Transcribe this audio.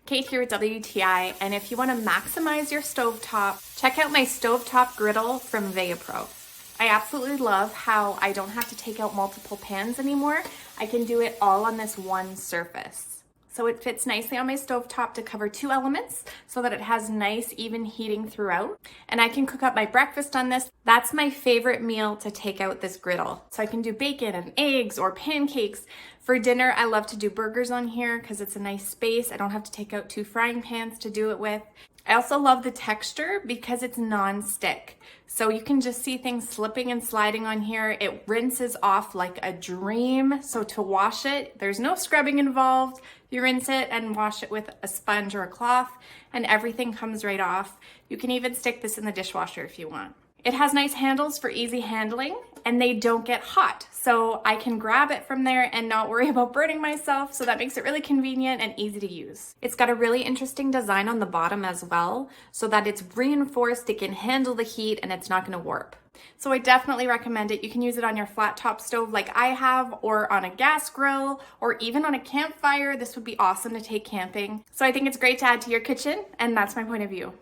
Kate here with WTI, and if you want to maximize your stovetop, check out my stovetop griddle from Vayepro. I absolutely love how I don't have to take out multiple pans anymore. I can do it all on this one surface. So it fits nicely on my stovetop to cover two elements so that it has nice even heating throughout. And I can cook up my breakfast on this. That's my favorite meal to take out this griddle. So I can do bacon and eggs or pancakes. For dinner, I love to do burgers on here because it's a nice space. I don't have to take out two frying pans to do it with. I also love the texture because it's non-stick. So you can just see things slipping and sliding on here. It rinses off like a dream. So to wash it, there's no scrubbing involved. You rinse it and wash it with a sponge or a cloth and everything comes right off. You can even stick this in the dishwasher if you want. It has nice handles for easy handling and they don't get hot. So I can grab it from there and not worry about burning myself. So that makes it really convenient and easy to use. It's got a really interesting design on the bottom as well, so that it's reinforced, it can handle the heat and it's not gonna warp. So I definitely recommend it. You can use it on your flat top stove like I have, or on a gas grill, or even on a campfire. This would be awesome to take camping. So I think it's great to add to your kitchen, and that's my point of view.